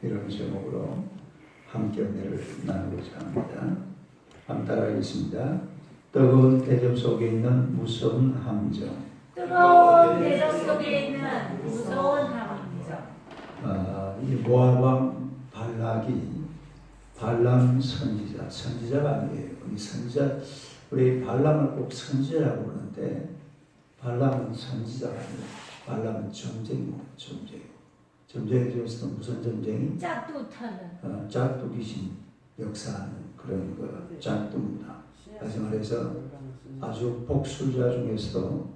이런 제목으로 함께 은혜를 나누고자 합니다. 한번 따라하겠습니다. 뜨거운 대접 속에 있는 무서운 함정. 뜨거운 대접 속에 있는 무서운 함정. 이 모압 왕 발락이 발람 선지자가 아니에요. 이 선지자, 우리 발람을 꼭 선지자라고 부르는데 발람은 선지자가 아니에요. 발람은 점쟁이고 점쟁이 중에서도 무슨 점쟁이? 짝두타는. 짝두 귀신 역사하는 그런 짝두 문화. 다시 말해서 아주 복술자 중에서도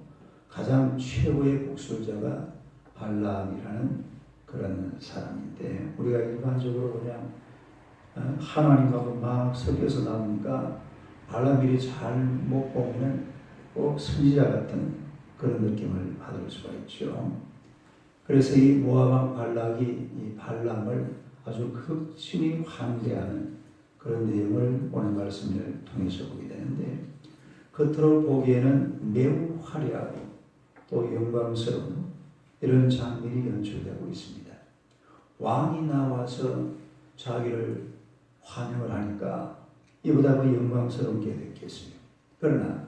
가장 최고의 복술자가 발람이라는 그런 사람인데, 우리가 일반적으로 그냥 하나님하고 막 섞여서 나오니까 발람이 잘 못 보면 꼭 선지자 같은 그런 느낌을 받을 수가 있죠. 그래서 이 모압 왕 발락이 이 발람을 아주 극심히 환대하는 그런 내용을 오늘 말씀을 통해서 보게 되는데, 겉으로 보기에는 매우 화려하고 또 영광스러운 이런 장면이 연출되고 있습니다. 왕이 나와서 자기를 환영을 하니까 이보다 더 영광스러운 게 됐겠어요. 그러나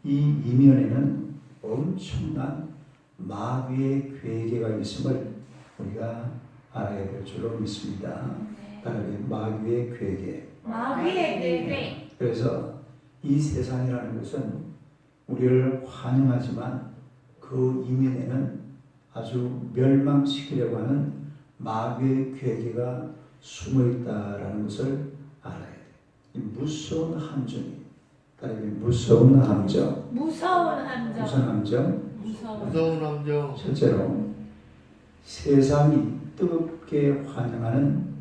이 이면에는 엄청난 마귀의 괴계가 있음을 우리가 알아야 될 줄로 믿습니다. 따라해 마귀의 괴계. 마귀의 괴계. 그래서 이 세상이라는 것은 우리를 환영하지만 그 이면에는 아주 멸망시키려고 하는 마귀의 괴계가 숨어 있다라는 것을 알아야 돼요. 이 무서운 함정이. 따라해 무서운 함정. 무서운 함정. 무슨 함정? 무서운 함정. 실제로 세상이 뜨겁게 환영하는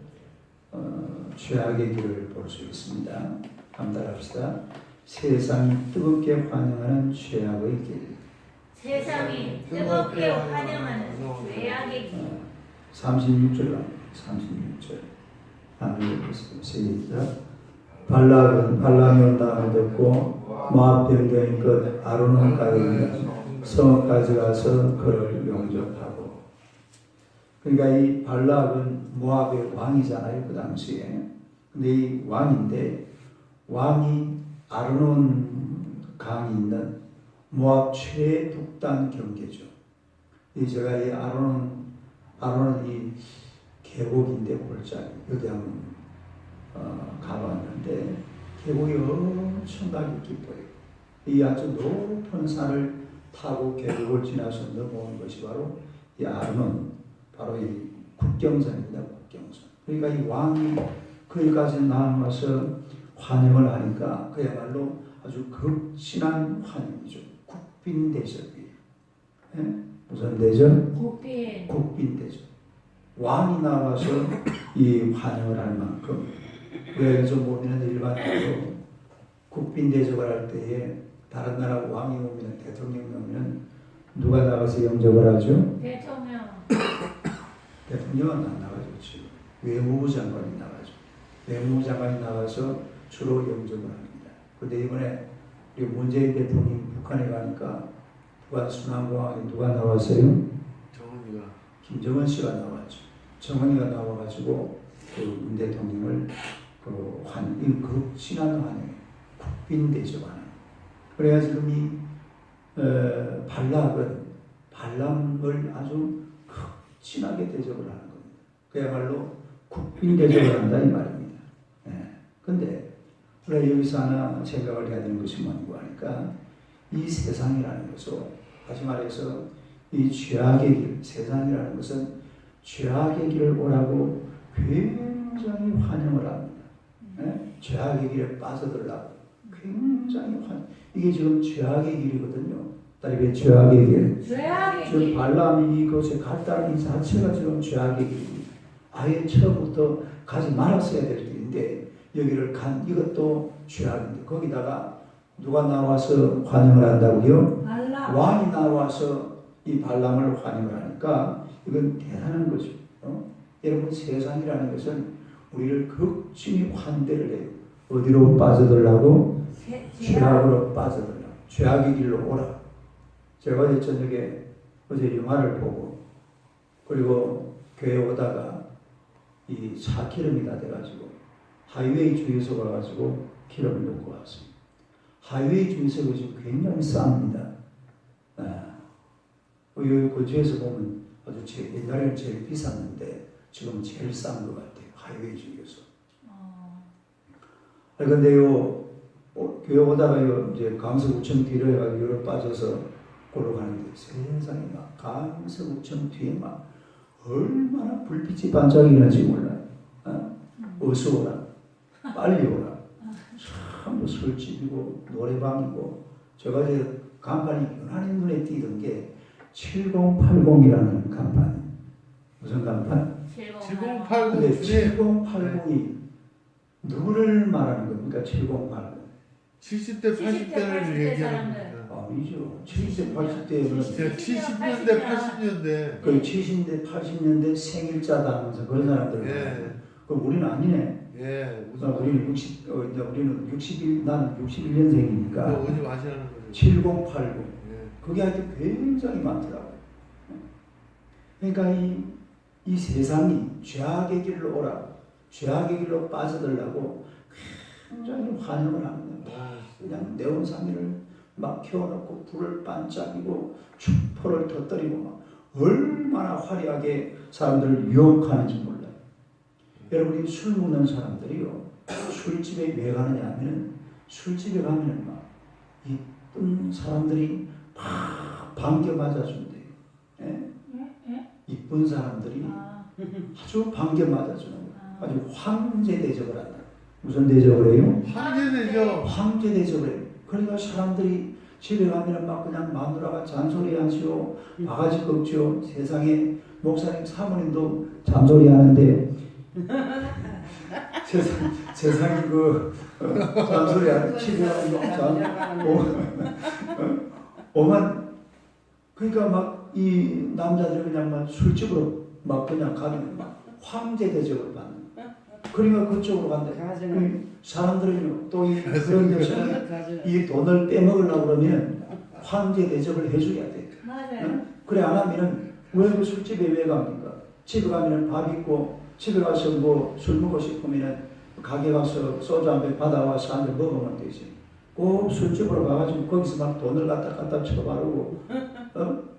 죄악의 길을 볼 수 있습니다. 한번 따라합시다. 세상이 뜨겁게 환영하는 죄악의 길. 세상이 뜨겁게 환영하는 죄악의 길. 36절. 한번 읽겠습니다. 시작. 발람이 온다고 듣고 모압 병거인 끝 아르논가에 성읍까지 가서 그를 영접하고. 그러니까 이 발락은 모압의 왕이잖아요, 그 당시에. 근데 이 왕인데, 왕이 아르논 강이 있는 모압 최북단 경계죠. 제가 이 아르논은 이 계곡인데 골짜기, 여기 한번 가봤는데 계곡이 엄청나게 깊어요. 이 아주 높은 산을 타고 계곡을 지나서 넘어온 것이 바로 이 아르논, 바로 이 국경선입니다. 국경선. 그러니까 이 왕이 거기까지 나와서 환영을 하니까 그야말로 아주 극진한 환영이죠. 국빈 대접이에요. 네? 무슨 대접? 국빈 대접. 왕이 나와서 이 환영을 할 만큼, 그래서 우리는 일반적으로 국빈 대접을 할 때에 다른 나라 왕이 오면, 대통령이 오면 누가 나가서 영접을 하죠? 대통령은 안 나가죠. 외무부 장관이 나가죠. 외무부 장관이 나가서 주로 영접을 합니다. 그런데 이번에 우리 문재인 대통령이 북한에 가니까 북한 순환공항에 누가 나왔어요? 정은이가. 김정은 씨가 나왔죠. 정은이가 나와가지고 그 문 대통령을 극진한 환영에 국빈 대접하는. 그래야 지금 이 발람을 아주 극진하게 대접을 하는 겁니다. 그야말로 국빈 대접을 한다 이 말입니다. 그런데 우리가 여기서 하나 생각을 해야 되는 것이 뭔가 하니까, 이 세상이라는 것은, 다시 말해서 이 죄악의 길, 세상이라는 것은 죄악의 길을 오라고 굉장히 환영을 합니다. 죄악의 길에 빠져들라고 굉장히 이게 지금 죄악의 길이거든요. 따라해 죄악의 길. 지금 발람이 이곳에 갔다는 이 자체가 지금 죄악의 길입니다. 아예 처음부터 가지 말았어야 될 길인데 여기를 간 이것도 죄악인데, 거기다가 누가 나와서 환영을 한다고요? 왕이 나와서 이 발람을 환영을 하니까 이건 대단한 거죠. 여러분, 세상이라는 것은 우리를 극진히 환대를 해요. 어디로 빠져들라고? 죄악으로 빠져들라고. 죄악의 길로 오라. 제가 어제 저녁에 어제 영화를 보고, 그리고 교회 오다가 이 차 기름이 다 돼가지고 하이웨이 주유소 가가지고 기름을 넣고 왔습니다. 하이웨이 주유소가 지금 굉장히 쌉니다. 여기 고주에서 보면 아주 옛날에는 제일 비쌌는데 지금 제일 싼 것 같아요. 하이웨이 주유소. 그런데요, 교회 오다가요, 이제 강서구청 뒤로 해가지고 여기로 빠져서 골로 가는데 세상에 막 강서구청 뒤에 막 얼마나 불빛이 반짝이는지 몰라요. 어서 오라, 빨리 오라. 참 술집이고 노래방이고 제가 이제 간판이 유난히 눈에 띄던 게 7080이라는 간판. 무슨 간판? 7080. 근데 7080이 누구를 말하는 겁니까? 7080. 70대 80대를 얘기하는 겁니다. 아니죠. 70대 80대는 70년대 80년대. 그 70대 80년대 생일자다 하면서 그런 사람들. 예. 그럼 우리는 아니네. 예. 우리는 61, 나는 61년생이니까. 오지 마시라는 거죠. 7080. 예. 그게 하여튼 굉장히 많더라고요. 그러니까 이 세상이 죄악의 길로 오라, 죄악의 길로 빠져들라고 굉장히 환영을 합니다. 그냥 네온상인을 막 켜놓고 불을 반짝이고 촛불을 터뜨리고 막 얼마나 화려하게 사람들을 유혹하는지 몰라요. 여러분이 술 먹는 사람들이요, 술집에 왜 가느냐 하면은 술집에 가면은 막 이쁜 사람들이 막 반겨 맞아준대요. 예? 이쁜 사람들이 아주 반겨 맞아주는 거예요. 아주 황제 대접을 한다. 무슨 대접을 해요? 황제대죠. 황제 대접을 해요. 그러니까 사람들이 집에 가면 막 그냥 마누라가 잔소리 하시오, 바가지 꺾죠. 세상에 목사님 사모님도 잔소리 하는데 세상에 그 잔소리 하는 집에 가면 오만 그러니까 막 이 남자들 그냥 막 술집으로 막 그냥 가면 막 황제 대접을 받는. 그러니까 그쪽으로 간다. 사람들은 또 그런 데서는 이 돈을 빼먹으려고 그러면 황제 대접을 해줘야 돼. 맞아요. 그래 안 하면은 왜 그 술집에 왜 갑니까? 집에 가면은 밥 있고 집에 가서 뭐 술 먹고 싶으면은 가게 가서 소주 한 병 받아와서 한 잔 먹으면 되지. 꼭 술집으로 가가지고 거기서 막 돈을 갖다 쳐바르고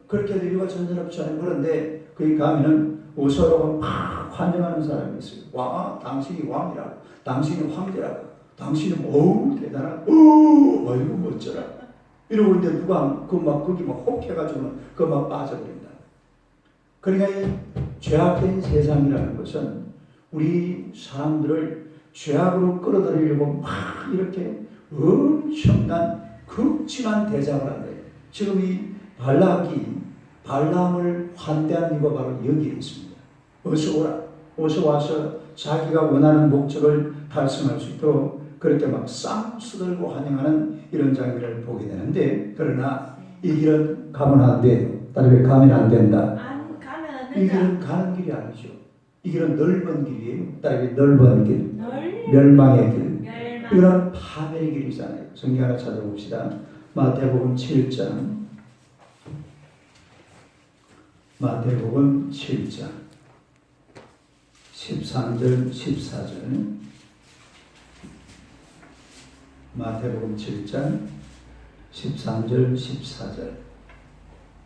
그렇게 해도 이유가 전혀 없지 않아요. 그런데 거기 가면은 어서라고 막 환영하는 사람이 있어요. 와, 당신이 왕이라고, 당신이 황제라고, 당신은 어우 대단한, 어이구 멋져라. 이러고 있는데 누가 거기 막 혹해가지고 그 막 빠져버린다. 그러니까 이 죄악된 세상이라는 것은 우리 사람들을 죄악으로 끌어들이려고 막 이렇게 엄청난 극심한 대작을 한다. 지금 이 발람을 환대한 이유가 바로 여기에 있습니다. 어서 오라. 어서 와서 자기가 원하는 목적을 달성할 수 있도록 그렇게 막 쌍수 들고 환영하는 이런 장면을 보게 되는데, 그러나 이 길은 가면 안 돼요. 다른 왜 가면 안 된다. 가면 안 이 된다. 길은 가는 길이 아니죠. 이 길은 넓은 길이에요. 다른 넓은 길. 널 멸망의 길. 멸망. 이거는 파멸의 길이잖아요. 성경 하나 찾아봅시다. 마태복음 7장. 마태복음 7장 13절 14절. 마태복음 7장 13절 14절.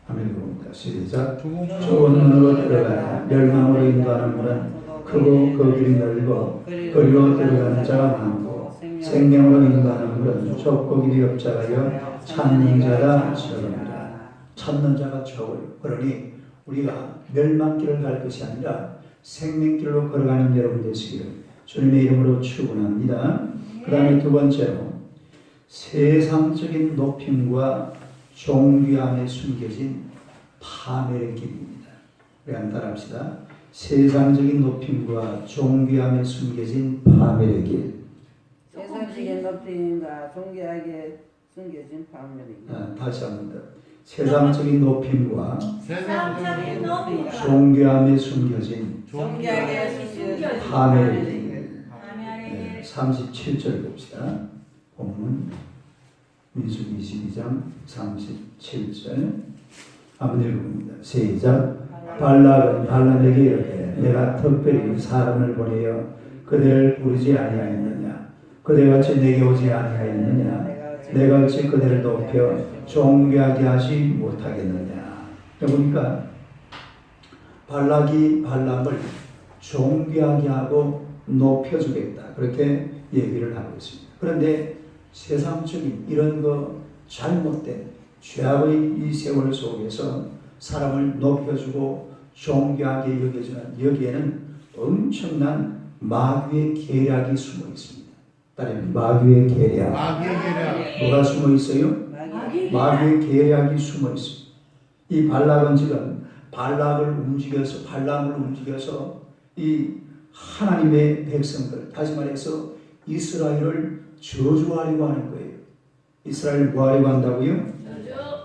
아멘. 봅니다. 시작. 좁은 문으로 들어가야 멸망으로 인도하는 문은 크고 그 길이 넓어 그리로 들어가는 자가 많고 생명으로 인도하는 문은 좁고 길이 없자가여 찾는 자가 적습니다. 찾는 자가 적어요. 그러니 우리가 멸망길을 갈 것이 아니라 생명길로 걸어가는 여러분 되시기를 주님의 이름으로 축원합니다. 그 다음에 두 번째로 세상적인 높임과 존귀함에 숨겨진 파멸의 길입니다. 우리 한번 따라합시다. 세상적인 높임과 존귀함에 숨겨진 파멸의 길. 세상적인 높임과 존귀하게 숨겨진 파멸입니다. 다시 한번 더. 세상적인 높임과 세상적인 높임과 존귀함에 숨겨진 존귀하게 숨겨진 파멸의 길. 파멸의 길. 37절 봅시다. 본문 민수기 22장 37절 한번 읽어봅니다. 시작. 발락은 발람에게 이르되 내가 특별히 사람을 보내어 그대를 부르지 아니하였느냐 그대같이 내게 오지 아니하였느냐 내가 어찌 그대를 높여 존귀하게 하지 못하겠느냐. 보니까 발락이 발람을 존귀하게 하고 높여주겠다 그렇게 얘기를 하고 있습니다. 그런데 세상적인 이런 거 잘못된 죄악의 이 세월 속에서 사람을 높여주고 존귀하게 여겨주는 여기에는 엄청난 마귀의 계략이 숨어 있습니다. 따님 마귀의 계략. 마귀의 계략. 뭐가 숨어 있어요? 마귀의 계략이 숨어 있습니다. 이 발락은 지금 발람을 움직여서 이 하나님의 백성들, 다시 말해서 이스라엘을 저주하려고 하는 거예요. 이스라엘을 뭐 하려고 한다고요?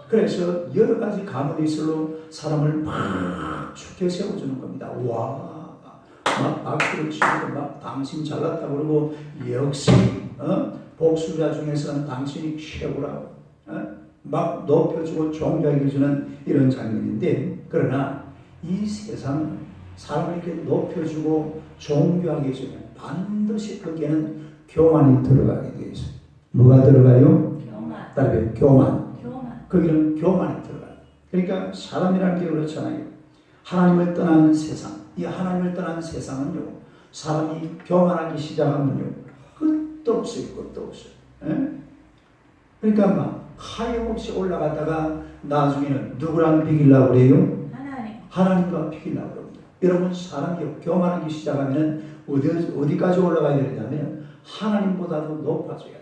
그래서 여러 가지 가문이슬로 사람을 막 축해 세워주는 겁니다. 와, 막 박수를 치고 막 당신 잘났다 그러고 역시 복수자 중에서는 당신이 최고라고 막 높여주고 존경해 주는 이런 장면인데, 그러나 이 세상은 사람을 이렇게 높여주고 존경하게 해주면 반드시 거기에는 교만이 들어가게 되어 있어요. 뭐가 들어가요? 교만. 교만. 거기는 교만이 들어가요. 그러니까 사람이라는 게 그렇잖아요. 하나님을 떠난 세상, 이 하나님을 떠난 세상은요, 사람이 교만하기 시작하면요, 끝도 없어요, 끝도 없어요. 에? 그러니까 막 하염없이 올라가다가 나중에는 누구랑 비기려고 그래요? 하나님과 비기려고 그럽니다. 여러분, 사람이 교만하기 시작하면 어디까지 올라가야 되냐면 하나님보다도 높아져야 돼요.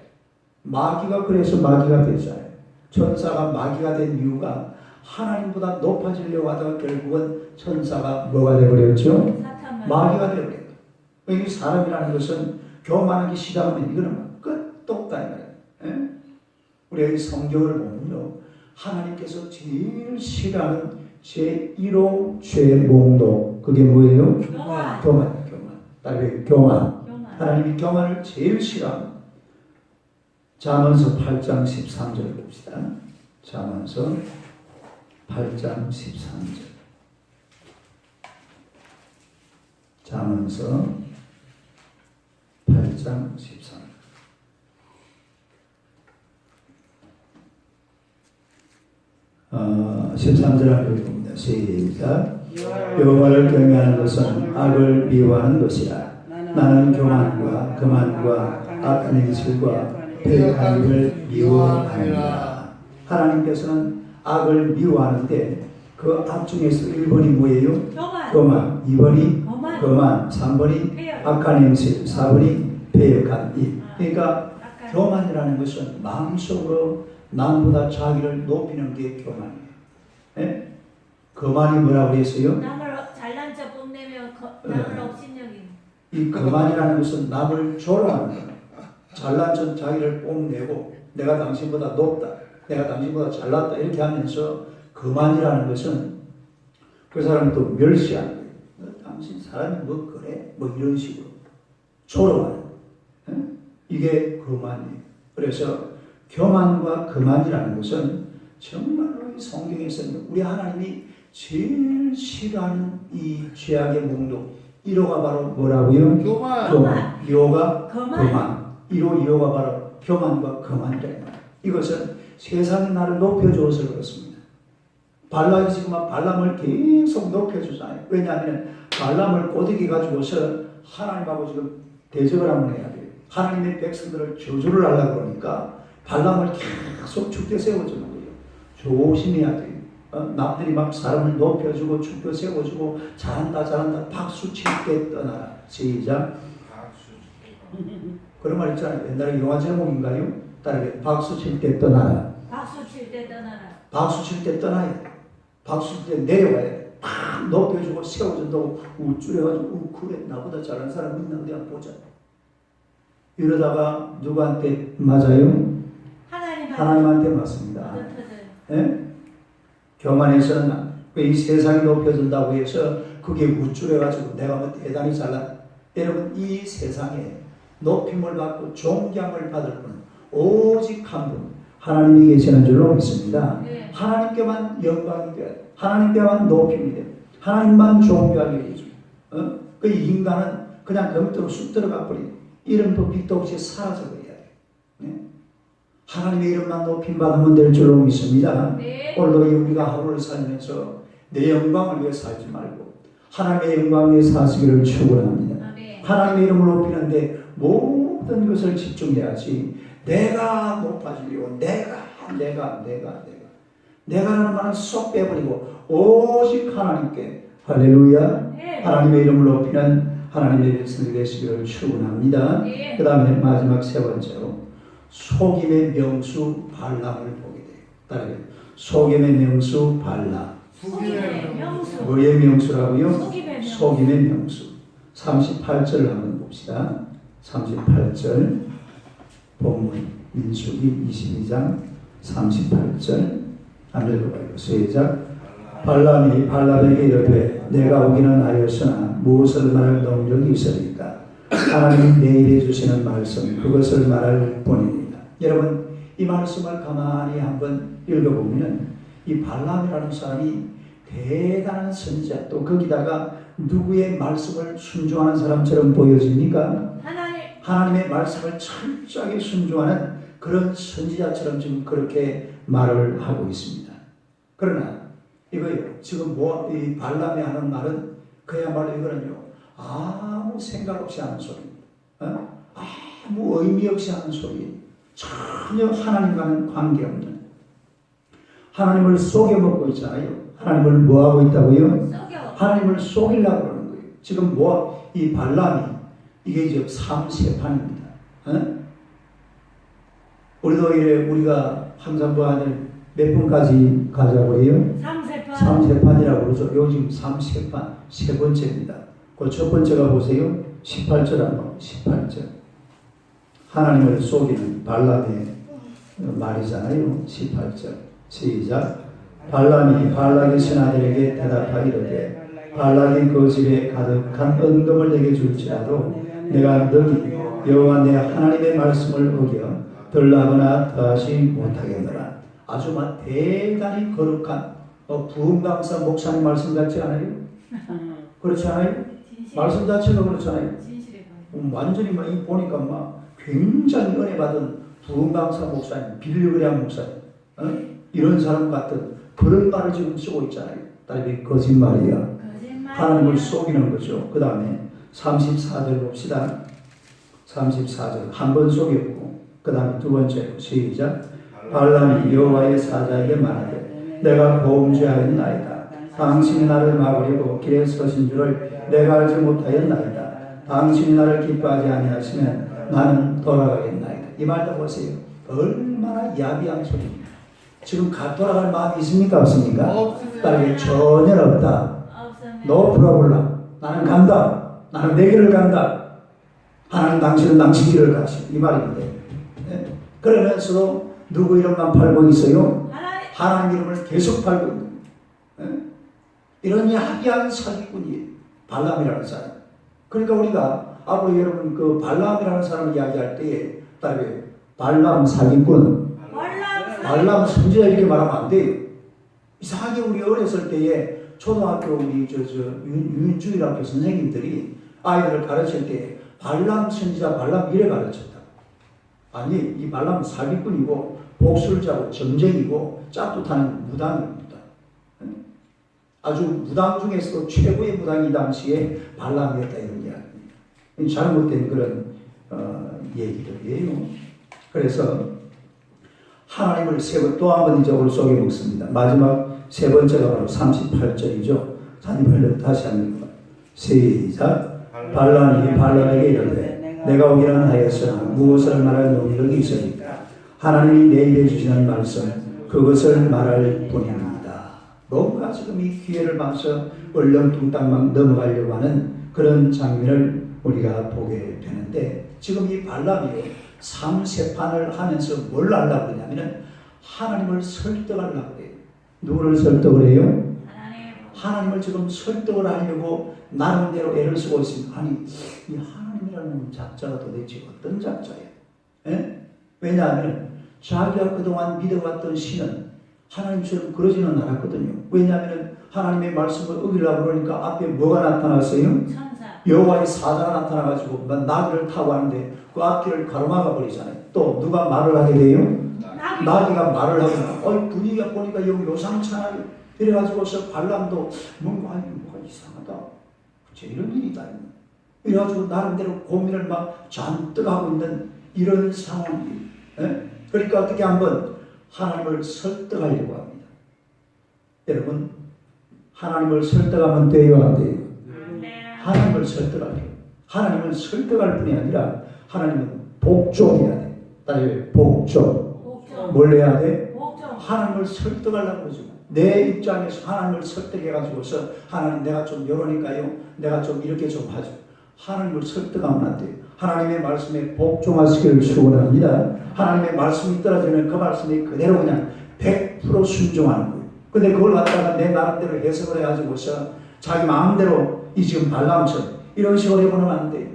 마귀가 그래서 마귀가 됐잖아요. 천사가 마귀가 된 이유가 하나님보다 높아지려고 하다가 결국은 천사가 뭐가 되어버렸죠? 마귀가 되어버렸다. 이 사람이라는 것은 교만하기 시작하면 이거는 끝도 없다 이 말이에요. 우리가 이 성경을 보면요, 하나님께서 제일 싫어하는 제1호 죄의 목록, 그게 뭐예요? 교만. 다른 교만. 하나님이 교만을 제일 싫어합니다. 잠언서 8장 13절 봅시다. 잠언서 8장 13절. 잠언서 8장 13절. 어, 13절 한번 봅니다. 시작. 여호와를 경외하는 것은 악을 미워하는 것이라. 나는 교만과 거만과 악한 행실과 패역한 일을 미워하느니라. 하나님께서는 악을 미워하는데 그 악 중에서 1번이 뭐예요? 교만. 2번이 거만. 3번이 악한 행실. 4번이 패역한 일. 그러니까 교만이라는 것은 마음속으로 남보다 자기를 높이는 게 교만이에요. 예? 거만이 뭐라고 그랬어요? 남을 잘난 척 뽐내며 남을 업신여기는. 이 거만이라는 것은 남을 조롱하는 거예요. 잘난 척 자기를 뽐내고 내가 당신보다 높다, 내가 당신보다 잘났다 이렇게 하면서 거만이라는 것은 그 사람을 또 멸시하는 거예요. 당신 사람이 뭐 그래? 뭐 이런 식으로 조롱하는 거예요. 이게 거만이에요. 그래서 교만과 거만이라는 것은 정말로 이 성경에서는 우리 하나님이 제일 싫어하는 이 죄악의 목록 1호가 바로 뭐라고요? 교만. 2호가 거만. 1호, 2호가 바로 교만과 거만이다. 이것은 세상이 나를 높여줘서 그렇습니다. 발람이 지금 발람을 계속 높여주잖아요. 왜냐하면 발람을 꼬드기 가지고서 하나님하고 지금 대적을 한번 해야 돼요. 하나님의 백성들을 저주를 하려고 그러니까 발람을 계속 죽게 세워주는 거예요. 조심해야 돼요. 남들이 막 사람을 높여주고 죽게 세워주고 잘한다 박수 칠 때 떠나라. 시작. 그런 말 있잖아요. 옛날에 영화 제목인가요? 따르게 박수 칠 때 떠나라. 박수 칠 때 떠나라. 박수 칠 때 떠나야 돼. 박수 칠 때 내려와야 돼. 팍 높여주고 세워준다고 우쭐해가지고 그래 나보다 잘하는 사람 있나 어디 한번 보자. 이러다가 누구한테 맞아요? 하나님한테 맞습니다. 예? 교만해서는 이 세상이 높여준다고 해서 그게 우쭐해가지고 내가 뭐 대단히 잘났다. 여러분, 이 세상에 높임을 받고 존경을 받을 분은 오직 한 분, 하나님이 계시는 줄로 믿습니다. 하나님께만 영광이 돼야 돼. 하나님께만 높임이 돼. 하나님만 존귀하게 해주고, 그 인간은 그냥 검토로 쑥 들어가 버리고 이름도 빛도 없이 사라져 버려야 돼요. 네? 하나님의 이름만 높임 받으면 될 줄로 믿습니다. 네. 오늘도 우리가 하루를 살면서 내 영광을 위해 살지 말고 하나님의 영광을 위해 사시기를 축원합니다. 네. 하나님의 이름을 높이는데 모든 것을 집중해야지. 내가 높아지려고 내가라는 말은 쏙 빼버리고 오직 하나님께 할렐루야. 네. 하나님의 이름을 높이는 하나님의 백성이 되시기를 축원합니다. 네. 그 다음에 마지막 세 번째로 속임의 명수 발람을 보게 돼요. 따라해요. 속임의 명수 발람. 속임의 명수. 뭐의 명수라고요? 속임의 명수. 속임의 명수. 38절을 한번 봅시다. 38절 본문 민수기 22장 38절 한번 읽어봐요. 시작. 발람이 발람에게 이르되 내가 오기는 하였으나 무엇을 말할 능력이 있으리까? 하나님이 내일해 주시는 말씀 그것을 말할 뿐입니다. 여러분 이 말씀을 가만히 한번 읽어보면 이 발람이라는 사람이 대단한 선지자 또 거기다가 누구의 말씀을 순종하는 사람처럼 보여집니까? 하나님의 말씀을 철저하게 순종하는 그런 선지자처럼 지금 그렇게 말을 하고 있습니다. 그러나 이거요 지금 이 발람이 하는 말은 그야말로 이거는요 아무 생각 없이 하는 소리입니다. 아무 의미 없이 하는 소리. 전혀 하나님과는 관계없는 하나님을 속여먹고 있잖아요. 하나님을 뭐하고 있다고요? 하나님을 속이려고 그러는 거예요. 지금 이 발람이 이게 이제 삼세판입니다. 우리도 이래 우리가 항상 몇 분까지 가자고 해요? 삼세판이라고 그러죠. 요즘 삼세판 세 번째입니다. 그 첫 번째가 보세요. 18절 한번 18절 하나님을 속이는 발람의 말이잖아요. 18절 시작. 발람이 발락의 신하들에게 대답하기로되 발락이 그 집에 가득한 은금을 내게 줄지라도 내가 너희 여호와 내 하나님의 말씀을 어겨 덜나거나 더하지 못하겠노라. 아주 대단히 거룩한 부흥강사 목사님 말씀 같지 않아요? 그렇지 않아요? 말씀 자체가 그렇잖아요. 완전히 보니까 굉장히 은혜 받은 부흥강사 목사님, 빌리그레암 목사님, 이런 사람 같은 그런 말을 지금 쓰고 있잖아요. 딸이 거짓말이야. 하나님을 속이는 거죠. 그 다음에 34절 봅시다. 34절 한 번 속였고 그 다음에 두 번째 시작. 발람이 여호와의 사자에게 말하되 내가 범죄하였나이다. 당신이 나를 막으려고 길에 서신 줄을 내가 알지 못하였나이다. 당신이 나를 기뻐하지 아니하시면 나는 돌아가겠나이다. 이 말도 보세요. 얼마나 야비한 소리입니다. 지금 돌아갈 마음이 있습니까? 없습니까? 딸에게 전혀 없다. No problem. 나는 간다. 나는 내 길을 간다. 하나님 당신은 당신 길을 가시. 이 말인데. 그러면서도 누구 이름만 팔고 있어요? 하나님 이름을 계속 팔고 있는 이런 야비한 사기꾼이 발람이라는 사람. 그러니까 우리가 앞으로 여러분 그 발람이라는 사람을 이야기할 때에 딸에 발람 사기꾼, 발람 선지자 이렇게 말하면 안 돼요. 이상하게 우리 어렸을 때에 초등학교 우리 윤주일학교 선생님들이 아이들을 가르칠 때 발람 선지자 발람 이래 가르쳤다. 아니 이 발람은 사기꾼이고 복술자고 점쟁이고 짝두타는 무당입니다. 아주 무당 중에서도 최고의 무당이 이 당시에 발람이었다 이런 이야기입니다. 잘못된 그런 얘기들이에요. 그래서 하나님을 또 한 번 이적으로 속여먹습니다. 마지막 세 번째가 바로 38절이죠. 다시 한번 시작. 발람이 발람에게 이르되 내가 오기는 하였으나 무엇을 말할 능력이 있으니까 하나님이 내게 주시는 말씀 그것을 말할 뿐입니다. 뭔가 지금 이 기회를 봐서 얼렁뚱땅 넘어가려고 하는 그런 장면을 우리가 보게 되는데 지금 이 발람이 삼세판을 하면서 뭘 하려고 그러냐면 하나님을 설득하려고 해요. 누구를 설득을 해요? 하나님을 지금 설득을 하려고 나름대로 애를 쓰고 있습니다. 아니 이 하나님이라는 작자가 도대체 어떤 작자예요? 왜냐하면 자기가 그동안 믿어왔던 신은 하나님처럼 그러지는 않았거든요. 왜냐하면 하나님의 말씀을 어기려고 그러니까 앞에 뭐가 나타났어요? 천사. 여호와의 사자가 나타나가지고 나귀를 타고 하는데 그 앞길을 가로막아 버리잖아요. 또 누가 말을 하게 돼요? 나귀가 말을 하고 분위기가 보니까 여기 요상찮아요. 이래가지고서 발람도 뭐가 이상하다. 제 이런 일이다. 이래가지고 나름대로 고민을 막 잔뜩 하고 있는 이런 상황이. 그러니까 어떻게 한번 하나님을 설득하려고 합니다. 여러분 하나님을 설득하면 돼요, 안 돼요? 하나님을 설득하려고. 하나님은 설득할 뿐이 아니라 하나님은 복종해야 돼. 따라요, 복종. 뭘 해야 돼? 하나님을 설득하려고 그러죠. 내 입장에서 하나님을 설득해가지고서 하나님 내가 좀 이러니까요. 내가 좀 이렇게 좀 하죠. 하나님을 설득하면 안 돼요. 하나님의 말씀에 복종하시기를 축원합니다. 하나님의 말씀이 떨어지면 그 말씀이 그대로 그냥 100% 순종하는 거예요. 근데 그걸 갖다가 내 나름대로 해석을 해가지고서 자기 마음대로 이 지금 발람처럼 이런 식으로 해보면 안 돼요.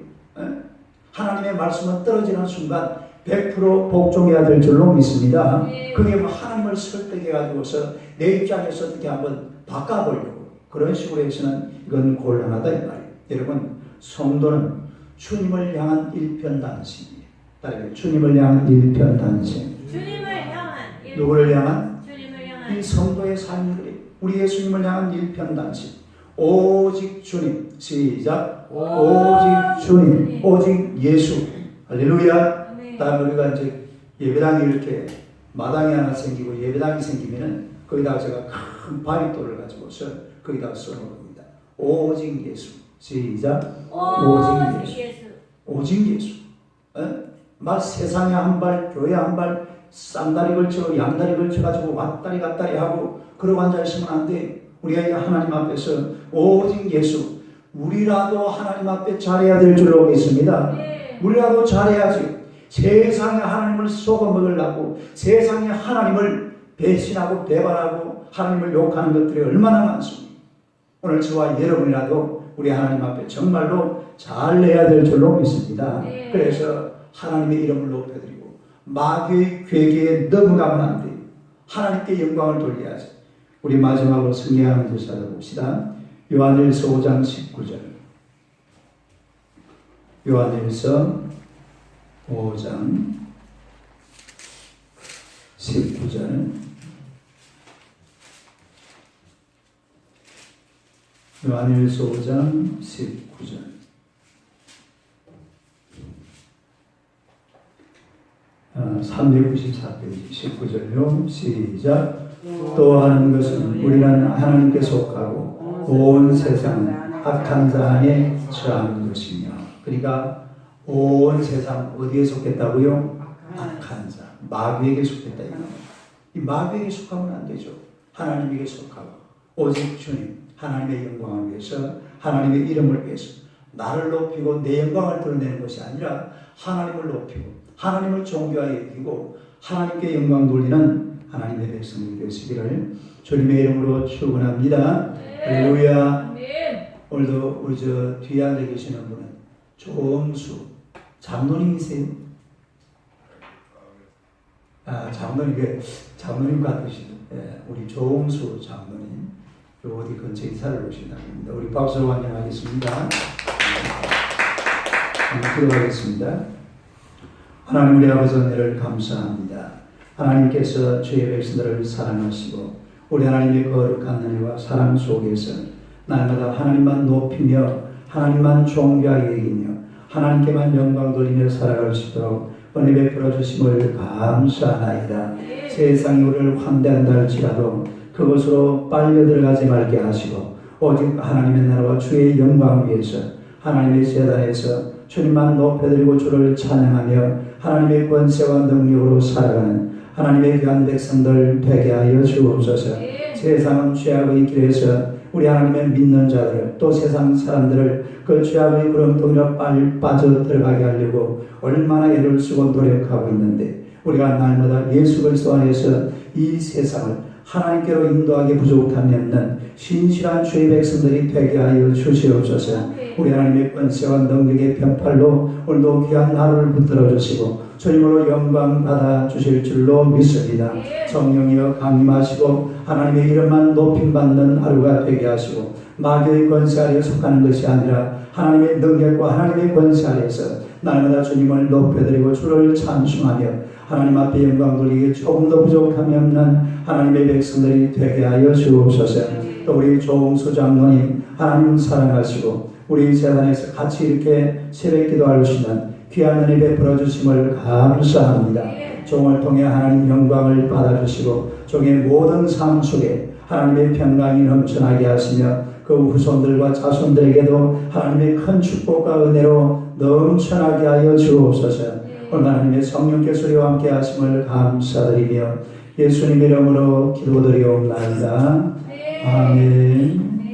하나님의 말씀은 떨어지는 순간 100% 복종해야 될 줄로 믿습니다. 그게 뭐 하나님을 설득해가지고서 내 입장에서 어떻게 한번 바꿔보려고 그런 식으로 해서는 이건 곤란하다 이 말이에요. 여러분 성도는 주님을 향한 일편단심이에요. 따라요. 주님을 향한 일편단심. 주님을 향한 누구를 향한? 주님을 향한 이 성도의 삶이 그래요. 우리 예수님을 향한 일편단심. 오직 주님. 시작. 오직 주님. 오직 예수. 할렐루야. 다음에 우리가 이제 예배당이 이렇게 마당이 하나 생기고 예배당이 생기면은 거기다가 제가 큰 바위돌을 가지고서 거기다가 써놓은 겁니다. 오직 예수. 시작. 오직 예수. 오직 예수. 막 세상에 한 발, 교회 한 발, 쌍다리 걸쳐, 양다리 걸쳐가지고 왔다리 갔다리 하고 그러고 앉아있으면 안 돼. 우리가 이 하나님 앞에서 오직 예수. 우리라도 하나님 앞에 잘해야 될 줄로 믿습니다. 우리라도 잘해야지. 세상에 하나님을 속아먹으려고 세상에 하나님을 배신하고 배반하고 하나님을 욕하는 것들이 얼마나 많습니까? 오늘 저와 여러분이라도 우리 하나님 앞에 정말로 잘해야 될 줄로 믿습니다. 그래서 하나님의 이름을 높여드리고 마귀의 괴계에 넘어가면 안 돼요. 하나님께 영광을 돌려야지. 우리 마지막으로 승리하는 듯 찾아봅시다. 요한일서 5장 19절. 요한일서 5장 19절. 요한일서 5장 19절. 아, 394페이지 19절요. 시작. 또 하는 것은 우리는 하나님께 속하고 온 세상은 악한 자 안에 처한 것이며. 그러니까 온 세상 어디에 속했다고요? 악한 자. 마귀에게 속했다. 이 마귀에게 속하면 안 되죠. 하나님에게 속하고 오직 주님 하나님의 영광을 위해서 하나님의 이름을 위해서 나를 높이고 내 영광을 드러내는 것이 아니라 하나님을 높이고 하나님을 존귀하게 여기고 하나님께 영광 돌리는 하나님의 백성이 되시기를 주님의 이름으로 축원합니다. 할렐루야. 오늘도 우리 저 뒤에 앉아 계시는 분은 조홍수 장로님이세요? 아, 장로님 같으시죠. 예, 우리 조홍수 장로님 어디 근처에 이사를 오신답니다. 우리 박수로 환영하겠습니다. 기도하겠습니다. 하나님 우리 아버지 은혜를 감사합니다. 하나님께서 주의 백성들을 사랑하시고 우리 하나님의 거룩한 은혜와 사랑 속에서 날마다 하나님만 높이며 하나님만 존귀하게 여기며 하나님께만 영광 돌리며 살아갈 수 있도록 은혜 베풀어 주심을 감사하나이다. 세상이 우리를 환대한다 할지라도 그것으로 빨려 들어가지 말게 하시고 오직 하나님의 나라와 주의 영광을 위해서 하나님의 제단에서 주님만 높여드리고 주를 찬양하며 하나님의 권세와 능력으로 살아가는 하나님의 귀한 백성들 되게 하여 주옵소서. 세상은 죄악의 길에서 우리 하나님의 믿는 자들을 또 세상 사람들을 그 죄악의 구렁텅이로 빨리 빠져들어가게 하려고 얼마나 애를 쓰고 노력하고 있는데 우리가 날마다 예수 그리스도 안에서 이 세상을 하나님께로 인도하기 부족함이 없는 신실한 주의 백성들이 되게 하여 주시옵소서. 우리 하나님의 권세와 능력의 편팔로 오늘도 귀한 하루를 붙들어 주시고 주님으로 영광 받아 주실 줄로 믿습니다. 성령이여 강림하시고 하나님의 이름만 높임받는 하루가 되게 하시고 마귀의 권세 아래에 속하는 것이 아니라 하나님의 능력과 하나님의 권세 아래에서 날마다 주님을 높여드리고 주를 찬송하며 하나님 앞에 영광 돌리기 조금 더 부족함이 없는 하나님의 백성들이 되게 하여 주옵소서. 또 우리 조홍수 장로님 하나님 사랑하시고 우리 재단에서 같이 이렇게 새벽 기도할 수 있는 귀한 은혜 베풀어 주심을 감사합니다. 종을 통해 하나님 영광을 받아주시고 종의 모든 삶 속에 하나님의 평강이 넘쳐나게 하시며 그 후손들과 자손들에게도 하나님의 큰 축복과 은혜로 넘쳐나게 하여 주옵소서. 오늘 하나님의 성령께서 우리와 함께 하심을 감사드리며 예수님 이름으로 기도드리옵나이다. 아멘.